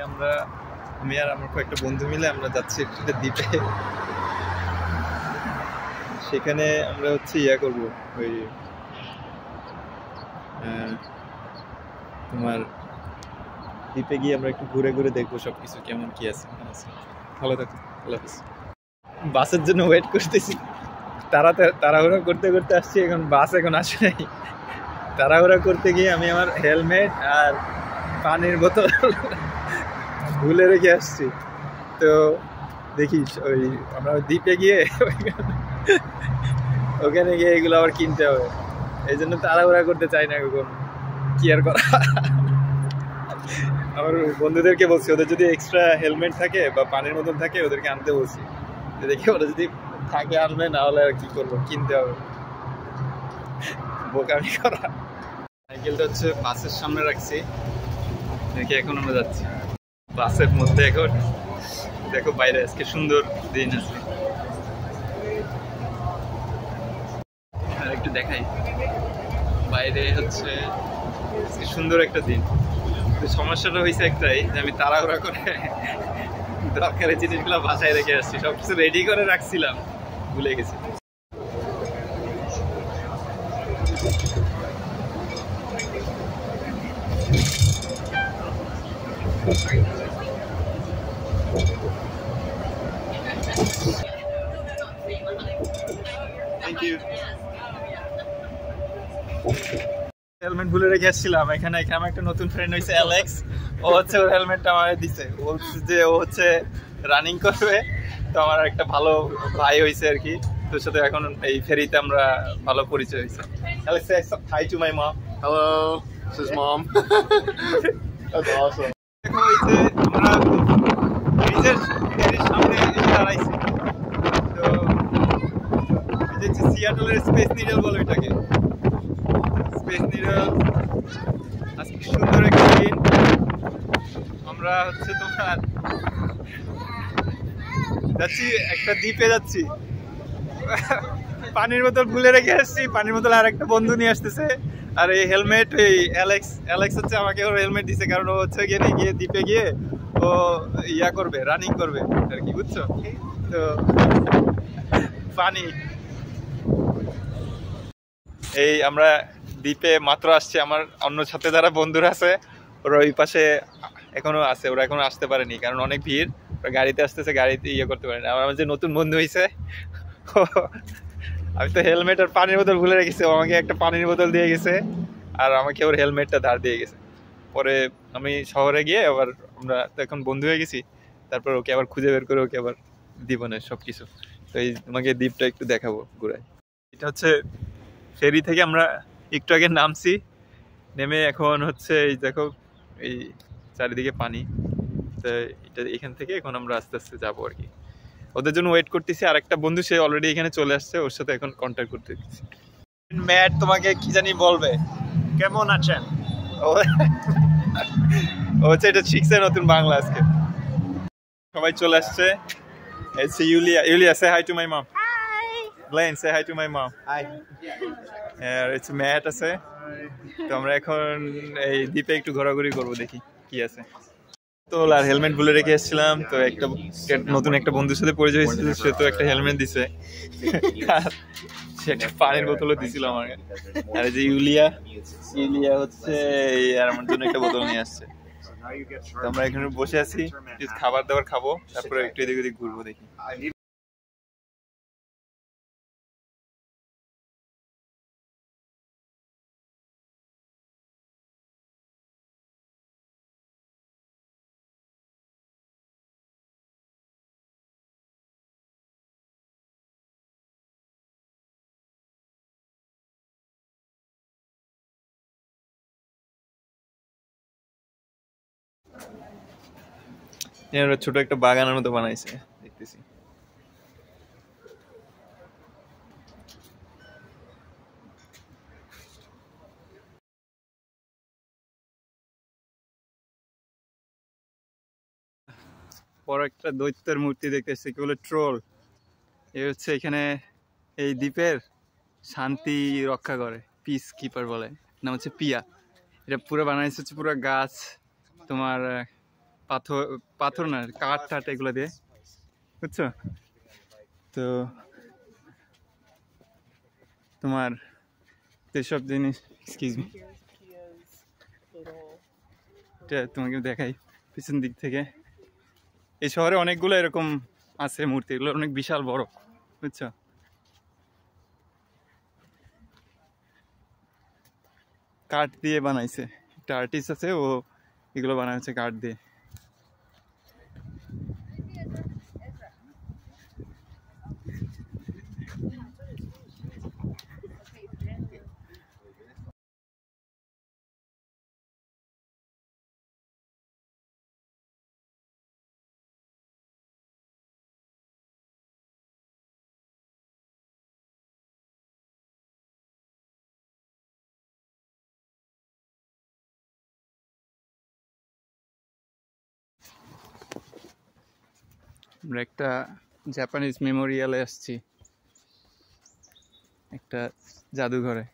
আমরা আমি আর আমার কয়েকটা বন্ধু মিলে আমরা যাচ্ছি একটা দ্বীপে। সেখানে আমরা হচ্ছে করব ওই তোমার দ্বীপে গিয়ে আমরা একটু ঘুরে ঘুরে দেখবো সবকিছু কেমন কি আছে। ভালো থাকো, আল্লাহ হাফেজ। বাসের জন্য ওয়েট করতেছি, তাড়াহুড়া করতে করতে আসছি, এখন বাস এখন আসে নাই। তাড়াহুড়া করতে গিয়ে আমি আমার হেলমেট আর পানির বোতল ভুলে রেখে আসছি। তো দেখিস ওই আমরা দ্বীপে গিয়ে ওখানে গিয়ে এগুলো আবার কিনতে হবে, এই জন্য তাড়াহুড়া করতে চাই না কখন, কি আর করা। আমার বন্ধুদেরকে বলছি ওদের যদি এক্সট্রা হেলমেট থাকে বা পানির বোতল থাকে ওদেরকে আনতে বলছি, দেখি ওরা যদি থাকে আনবে, না হলে আর কি করবো, কিনতে হবে। বোকামি করা। সাইকেলটা হচ্ছে বাসের সামনে রাখছি, দেখি এখন আমরা যাচ্ছি বাসের মধ্যে। এখন দেখো বাইরে আজকে সুন্দর দিন আছে, আর একটু দেখাই বাইরে হচ্ছে আজকে সুন্দর একটা দিন। সমস্যাটা হয়েছে একটাই যে আমি তাড়াহুড়া করে দরকারি জিনিসগুলো বাসায় রেখে আসছি, সবকিছু রেডি করে রাখছিলাম, ভুলে গেছি। হেলমেট ভুলে রেখে আসছিলাম এখানে। আমার একটা নতুন ফ্রেন্ড হয়েছে অ্যালেক্স, ও হচ্ছে ওর হেলমেটটা আমার দিছে, বলছে যে ও হচ্ছে রানিং করবে। তো আমার একটা ভালো ভাই হয়েছে আর কি, তোর সাথে এখন এই ফেরিতে আমরা ভালো পরিচয় হয়েছে। Alex, hi to my mom. Hello, this is Mom. That's awesome. দেখো এই যে আমরা ব্রিজের ফেরির সামনে এসে দাঁড়াইছি। তো এই যে সিয়াটলের স্পেস নিডল বলে এটাকে, স্পেস নিডল। আজকে সুন্দর একটা দিন, আমরা হচ্ছে তোমার যাচ্ছি একটা দ্বীপে যাচ্ছি। পানির বোতল ভুলে রেখে আসছি, পানির বোতল আর একটা বন্ধু নিয়ে আসতেছে। আর এই হেলমেট এই অ্যালেক্স হচ্ছে আমাকে ওর হেলমেট দিছে, কারণ ও হচ্ছে গিয়ে দ্বীপে গিয়ে ও করবে, রানিং করবে আর কি, বুঝছো? তো পানি এই আমরা দ্বীপে মাত্র আসছি। আমার অন্য সাথে যারা বন্ধুরা আছে ওরা ওই পাশে এখনো আছে, ওরা এখনো আসতে পারেনি কারণ অনেক ভিড়, ওরা গাড়িতে আসতেছে, গাড়িতে করতে পারে না। আমার যে নতুন বন্ধু হয়েছে, আমি তো হেলমেট আর পানির বোতল ভুলে রেখেছি, আমাকে একটা পানির বোতল দিয়ে গেছে আর আমাকে ওর হেলমেটটা ধার দিয়ে গেছে। পরে আমি শহরে গিয়ে আবার আমরা তো এখন বন্ধু হয়ে গেছি, তারপর ওকে আবার খুঁজে বের করে ওকে আবার দিব না সব কিছু। তো এই তোমাকে দ্বীপটা একটু দেখাবো ঘুরায়। এটা হচ্ছে ফেরি থেকে আমরা একটু আগে নামছি, নেমে এখন হচ্ছে এই দেখো এই চারিদিকে পানি। তো এটা এখান থেকে এখন আমরা আস্তে আস্তে যাবো আর কি, ওদের জন্য ওয়েট করতেছি। আর একটা বন্ধু সে অলরেডি এখানে চলে আসছে, ওর সাথে এখন কন্ট্যাক্ট করতেছি। ম্যাট তোমাকে কি জানি বলবে, কেমন আছেন? ও হচ্ছে এটা শিখছে নতুন বাংলা আজকে। সবাই চলে আসছে। It's Yulia, say hi to my mom. Hi. Blaine, say hi to my mom. Hi. It's Matt আছে। তো আমরা এখন এই দ্বীপে একটু ঘোরাঘুরি করবো, দেখি কি আছে। তো আর হেলমেট ভুলে রেখে এসেছিলাম, তো নতুন একটা বন্ধুর সাথে পরিচয় হয়েছিল, সে তো একটা হেলমেট দিছে, সে একটা পানির বোতলও দিছিল আমাকে। আর এই যে ইউলিয়া হচ্ছে আর আমার জন্য একটা বোতল নিয়ে আসছে। তো আমরা এখানে বসে আছি, খাবার দাবার খাবো, তারপরে একটু এদিক ওদিক ঘুরবো, দেখি। ছোট একটা বাগানের মতো বানাইছে, দেখতেছি। বড় একটা দৈত্যের মূর্তি দেখতেছি, কি বলে ট্রোল। এ হচ্ছে এখানে এই দ্বীপের শান্তি রক্ষা করে, পিস কিপার বলে, নাম হচ্ছে পিয়া। এটা পুরো বানাইছে হচ্ছে পুরো গাছ, তোমার পাথর পাথর না, কাঠ টাঠ এগুলো দিয়ে, বুঝছো? তো তোমার এসব জিনিস, এক্সকিউজ মি, এটা তোমাকে দেখাই পিছন দিক থেকে। এই শহরে অনেকগুলো এরকম আছে মূর্তি, এগুলো অনেক বিশাল বড়, বুঝছো? কাঠ দিয়ে বানাইছে, একটা আর্টিস্ট আছে, ও এগুলো বানাইছে কাঠ দিয়ে। আমরা একটা জাপানিজ মেমোরিয়ালে আসছি, একটা জাদুঘরে।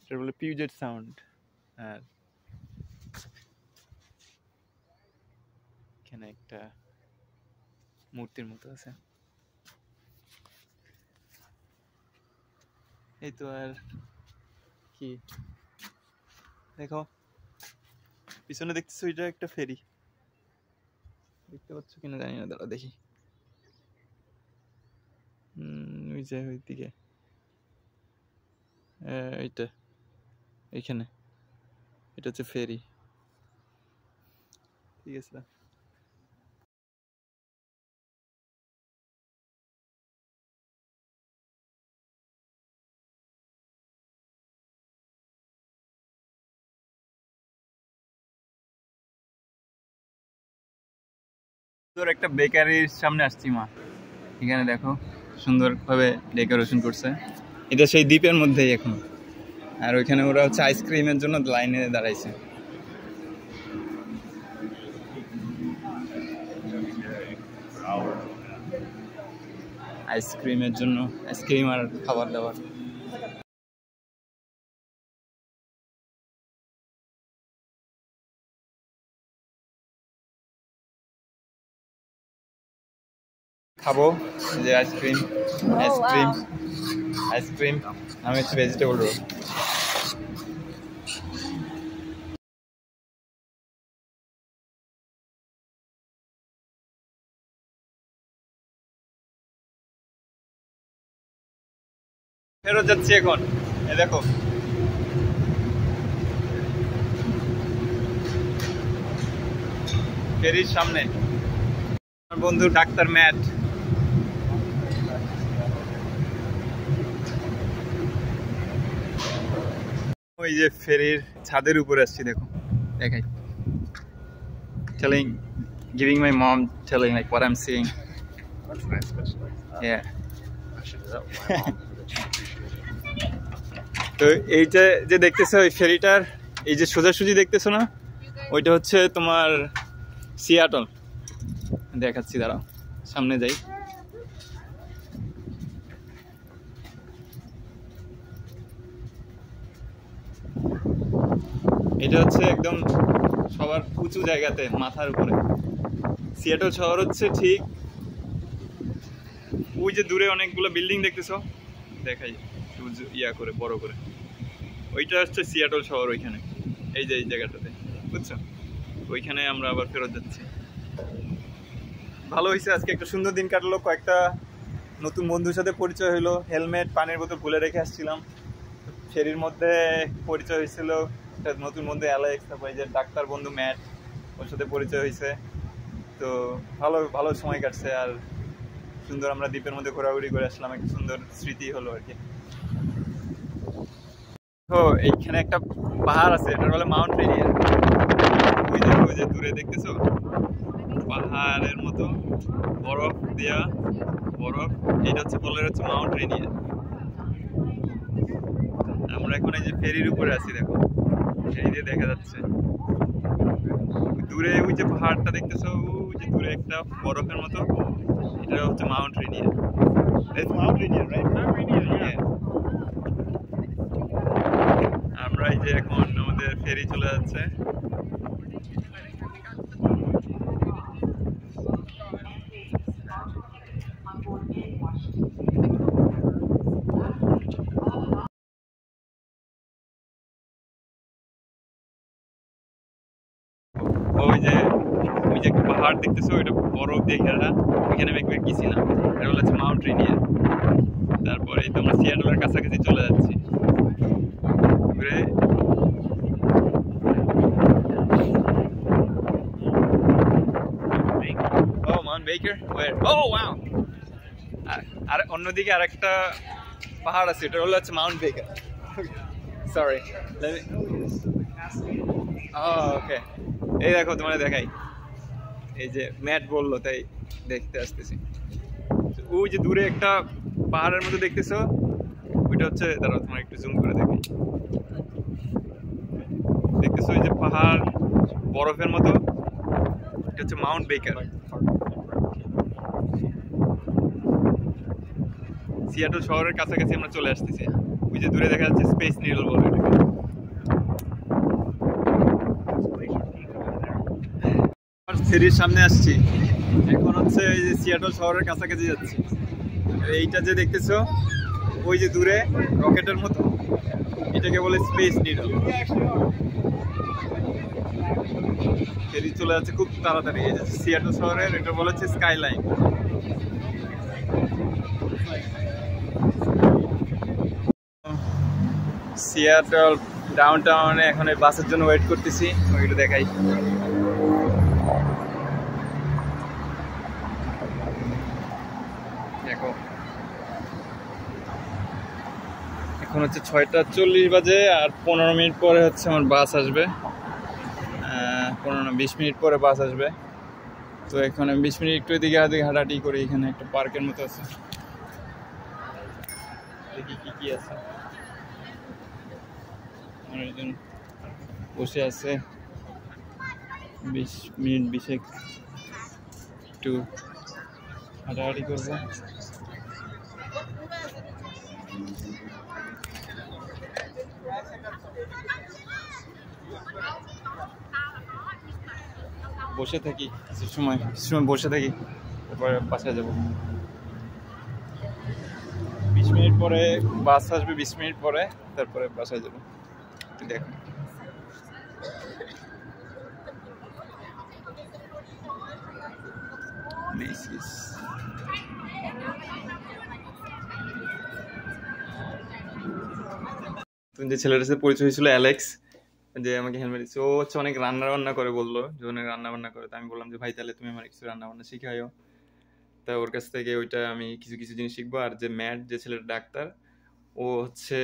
এটা বলে পিউজেট সাউন্ড। আর এখানে একটা মূর্তির মতো আছে। এই তো, আর কি দেখো পিছনে দেখতেছো, এটা একটা ফেরি, দেখতে পাচ্ছ কিনা জানি না, দাঁড়া দেখি। ওই যে ওই দিকে, এইটা এইখানে, এটা হচ্ছে ফেরি, ঠিক আছে। তোর একটা বেকারির সামনে আসছি মা, এখানে দেখো সুন্দরভাবে ডেকোরেশন করছে, এটা সেই দ্বীপের মধ্যেই এখন। আর ওইখানে ওরা হচ্ছে আইসক্রিমের জন্য লাইনে দাঁড়াইছে। আইসক্রিমের জন্য, আইসক্রিম আর খাবার দাবার। খাবো যে আইসক্রিম, আইসক্রিম, আইসক্রিম। আমি হচ্ছে ভেজিটেবল রোল। ফেরত যাচ্ছি এখন, এ দেখো ফেরির সামনে আমার বন্ধু ডাক্তার ম্যাট। ওই যে ফেরির ছাদের উপরে আসছি, দেখো দেখাই, giving my mom, telling like what I'm seeing. That's nice, especially. Yeah. Actually, that my mom. তো এইটা যে দেখতেছো ওই ফেরিটার, এই যে সোজাসুজি দেখতেছো না, ওইটা হচ্ছে তোমার সিয়াটল। দেখাচ্ছি, দাঁড়াও সামনে যাই। এটা হচ্ছে একদম সবার উঁচু জায়গাতে, মাথার উপরে। সিয়াটল শহর হচ্ছে ঠিক ওই যে দূরে অনেকগুলো বিল্ডিং দেখতেছো, দেখাই ইয়া করে বড় করে, ওইটা হচ্ছে সিয়াটল শহর। ওইখানে এই যে এই জায়গাটাতে, বুঝছো? ওইখানে আমরা আবার ফেরত যাচ্ছি। ভালো হয়েছে, আজকে একটা সুন্দর দিন কাটলো, কয়েকটা নতুন বন্ধুর সাথে পরিচয় হলো। হেলমেট, পানির বোতল ভুলে রেখে আসছিলাম, ফেরির মধ্যে পরিচয় হয়েছিল একটা নতুন বন্ধু অ্যালেক্স, তারপরে যে ডাক্তার বন্ধু ম্যাট, ওর সাথে পরিচয় হয়েছে। তো ভালো ভালো সময় কাটছে, আর সুন্দর আমরা দ্বীপের মধ্যে ঘোরাঘুরি করে আসলাম, একটা সুন্দর স্মৃতি হলো আর কি। তো এইখানে একটা পাহাড় আছে, এটা বলে মাউন্ট রেনিয়ার। ওই যে দূরে দেখতেছো পাহাড়ের মতো বরফ দেয়া বরফ, এটা হচ্ছে মাউন্ট রেনিয়ার। আমরা এখন এই যে ফেরির উপরে আছি, দেখো ফেরি দিয়ে দেখা যাচ্ছে দূরে ওই যে পাহাড়টা দেখতেছো, ওই যে দূরে একটা বরফের মতো, এটা হচ্ছে Mount Rainier. Mount Rainier, right? Mount Rainier, হ্যাঁ। আমরা এই যে এখন আমাদের ফেরি চলে যাচ্ছে। ওই যে একটা পাহাড় দেখতেছো, ওইটা বরফ দিয়ে ঘেরা, ওইখানে আমি একবার গেছিলাম, এটা হচ্ছে মাউন্ট রেনিয়ার। তারপরে তোমরা সিয়াটলের কাছাকাছি চলে যাচ্ছি ঘুরে। Oh, Mount Baker? Where? Oh, wow! আর অন্যদিকে আরেকটা পাহাড় আছে, এটা হচ্ছে মাউন্ট বেকার। সরি, ওকে। এই দেখো তোমার দেখাই, এই যে ম্যাট বললো তাই দেখতে আসতেছি। ওই যে দূরে একটা পাহাড়ের মধ্যে দেখতেছো, ওইটা হচ্ছে, দাঁড়াও তোমার একটু জুম করে দেখাই। দেখতেছো ওই যে পাহাড় বরফের মতো, এটা হচ্ছে মাউন্ট বেকার। সিয়াটল শহরের কাছাকাছি আমরা চলে আসতেছি। ওই যে দূরে দেখা যাচ্ছে স্পেস নিডল বলে এটাকে। ফেরির সামনে আসছি, এখন হচ্ছে এই যে সিয়াটল শহরের কাছাকাছি যাচ্ছি। এইটা যে দেখতেছো ওই যে দূরে রকেটের মতো, এটাকে বলে স্পেস নিডল। ফেরি চলে যাচ্ছে খুব তাড়াতাড়ি। এই যে সিয়াটল শহরের, এটা বলে হচ্ছে স্কাইলাইন। সিয়াটল ডাউনটাউনে এখন এই বাসের জন্য ওয়েট করতেছি, ওইটা দেখাই। দেখো এখন হচ্ছে 6:40 বাজে, আর 15 মিনিট পরে হচ্ছে আমার বাস আসবে। 20 মিনিট পরে বাস আসবে। তো এখন আমি 20 মিনিট একটু এদিকে হাঁটাহাঁটি করি। এখানে একটা পার্কের মতো আছে, দেখি কি আছে। একজন বসে আছে, 20 মিনিট 20 একটু হাঁটাহাঁটি করবো। বসে থাকি কিছু সময় বসে থাকি, তারপরে বাসায় যাবো। 20 মিনিট পরে বাস আসবে, 20 মিনিট পরে তারপরে বাসায় যাবো। দেখো তুমি যে ছেলেটার সাথে পরিচয় হয়েছিল, অ্যালেক্স, যে আমাকে হেলমেট দিচ্ছে, ও হচ্ছে অনেক রান্না বান্না করে, বললো যে অনেক রান্না বান্না করে। তো আমি বললাম যে ভাই তাহলে তুমি আমার কিছু রান্না বান্না শিখাইও। তা ওর কাছ থেকে ওইটা আমি কিছু কিছু জিনিস শিখবো। আর যে ম্যাট, যে ছেলেটা ডাক্তার, ও হচ্ছে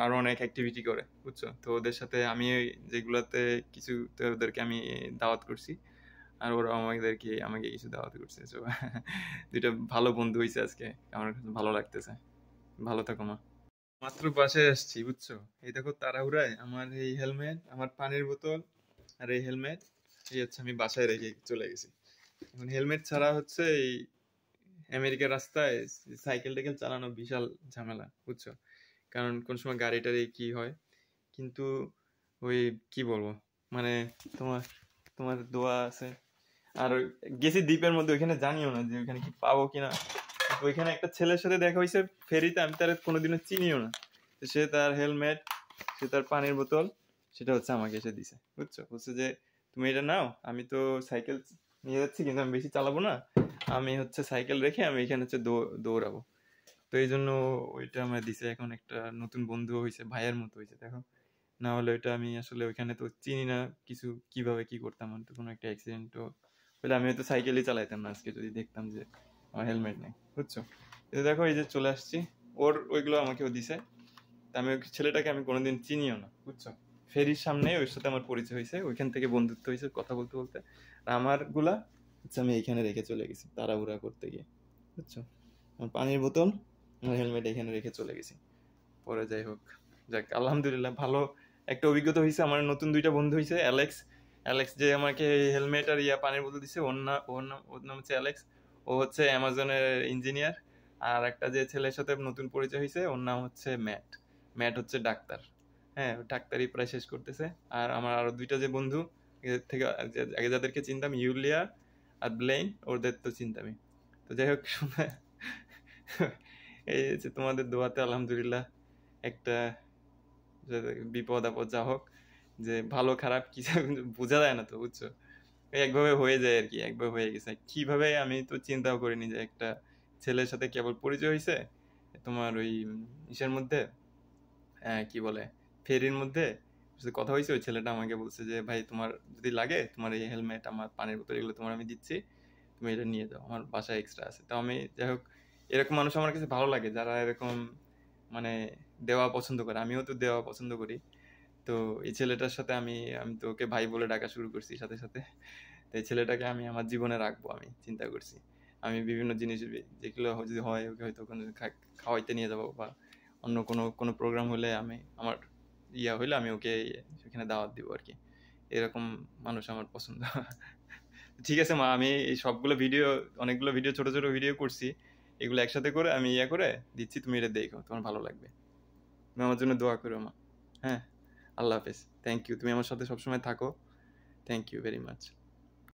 আরো অনেক অ্যাক্টিভিটি করে, বুঝছো? তো ওদের সাথে আমি যেগুলাতে কিছু, ওদেরকে আমি দাওয়াত করছি, আর ওরা আমাকে কিছু দাওয়াত করছে। তো দুইটা ভালো বন্ধু হয়েছে আজকে, আমার কাছে ভালো লাগতেছে। ভালো থাকো মা। মাত্র বাসায় আসছি, বুঝছো? এই দেখো তাড়াহুড়ায় আমার এই হেলমেট, আমার পানির বোতল আর এই হেলমেট, এই হচ্ছে আমি বাসায় রেখে চলে গেছি। এখন হেলমেট ছাড়া হচ্ছে এই আমেরিকার রাস্তায় সাইকেল টাইকেল চালানো বিশাল ঝামেলা, বুঝছো? কারণ কোন সময় গাড়ি টাড়ি কি হয়। কিন্তু ওই কি বলবো, মানে তোমার তোমার দোয়া আছে। আর গেছি দ্বীপের মধ্যে, ওইখানে জানিও না যে ওইখানে কি পাবো কিনা। ওইখানে একটা ছেলের সাথে দেখা হয়েছে ফেরিতে, আমি তার কোনোদিনও চিনিও না। সে তার হেলমেট, সে তার পানির বোতল, সেটা হচ্ছে আমাকে এসে দিছে, বুঝছো? বলছে যে তুমি এটা নাও, আমি তো সাইকেল নিয়ে যাচ্ছি কিন্তু আমি বেশি চালাবো না, আমি হচ্ছে সাইকেল রেখে আমি এখানে হচ্ছে দৌড়াবো। তো এই জন্য ওইটা আমার দিছে। এখন একটা নতুন বন্ধু হয়েছে, ভাইয়ের মতো হয়েছে, দেখো। না হলে ওইটা আমি আসলে ওইখানে তো চিনি না কিছু, কিভাবে কি করতাম। তো কোনো একটা অ্যাক্সিডেন্টও হলে আমি হয়তো সাইকেলই চালাইতাম না আজকে, যদি দেখতাম যে আমার হেলমেট নেই, বুঝছো? এই দেখো এই যে চলে আসছি, ও ওর ওইগুলো আমাকেও দিছে। তা আমি ওই ছেলেটাকে আমি কোনোদিন চিনিও না, বুঝছো। ফেরির সামনে ওর সাথে আমার পরিচয় হয়েছে, ওইখান থেকে বন্ধুত্ব হয়েছে কথা বলতে বলতে। আর আমারগুলা হচ্ছে আমি এইখানে রেখে চলে গেছি তাড়াহুড়া করতে গিয়ে, বুঝছো। আমার পানির বোতল আমার হেলমেট এখানে রেখে চলে গেছি। পরে যাই হোক, যাক আলহামদুলিল্লাহ ভালো একটা অভিজ্ঞতা হয়েছে। আমার নতুন 2টা বন্ধু হয়েছে, অ্যালেক্স। অ্যালেক্স যে আমাকে হেলমেট আর পানির বোতল দিছে, ওর নাম হচ্ছে অ্যালেক্স। ও হচ্ছে অ্যামাজনের ইঞ্জিনিয়ার। আর একটা যে ছেলের সাথে নতুন পরিচয় হয়েছে ওর নাম হচ্ছে ম্যাট। ম্যাট হচ্ছে ডাক্তার। হ্যাঁ, ও ডাক্তারি প্রায় শেষ করতেছে। আর আমার আরো 2টা যে বন্ধু এদের থেকে আগে যাদেরকে চিনতাম, ইউলিয়া আর ব্লেইন, ওদের তো চিনতামই। তো যাই হোক এই যে তোমাদের দোয়াতে আলহামদুলিল্লাহ একটা যে বিপদ আপদ যা হোক, যে ভালো খারাপ কি বোঝা যায় না তো, বুঝছো। এই একভাবে হয়ে যায় আর কি, একভাবে হয়ে গেছে কিভাবে আমি তো চিন্তাও করিনি যে একটা ছেলের সাথে কেবল পরিচয় হয়েছে তোমার ওই ইসের মধ্যে, কি বলে, ফেরির মধ্যে কথা হয়েছে। ওই ছেলেটা আমাকে বলছে যে ভাই তোমার যদি লাগে তোমার এই হেলমেট আমার পানির বোতল এগুলো তোমার আমি দিচ্ছি, তুমি এটা নিয়ে যাও, আমার বাসায় এক্সট্রা আছে। তো আমি যাই হোক, এরকম মানুষ আমার কাছে ভালো লাগে যারা এরকম মানে দেওয়া পছন্দ করে। আমিও তো দেওয়া পছন্দ করি। তো এই ছেলেটার সাথে আমি আমি তো ওকে ভাই বলে ডাকা শুরু করছি সাথে সাথে। তো এই ছেলেটাকে আমি আমার জীবনে রাখবো, আমি চিন্তা করছি। আমি বিভিন্ন জিনিস যেগুলো যদি হয় ওকে হয়তো কোনো খাওয়াইতে নিয়ে যাবো, বা অন্য কোনো কোনো প্রোগ্রাম হলে আমি আমার হইলে আমি ওকে সেখানে দাওয়াত দিব আর কি। এরকম মানুষ আমার পছন্দ। ঠিক আছে মা, আমি এই সবগুলো ভিডিও, অনেকগুলো ভিডিও, ছোট ছোট ভিডিও করছি, এগুলো একসাথে করে আমি করে দিচ্ছি, তুমি এটা দেখো, তোমার ভালো লাগবে। তুমি আমার জন্য দোয়া করো মা। হ্যাঁ, আল্লাহ হাফেজ। থ্যাংক ইউ, তুমি আমার সাথে সবসময় থাকো। Thank you very much.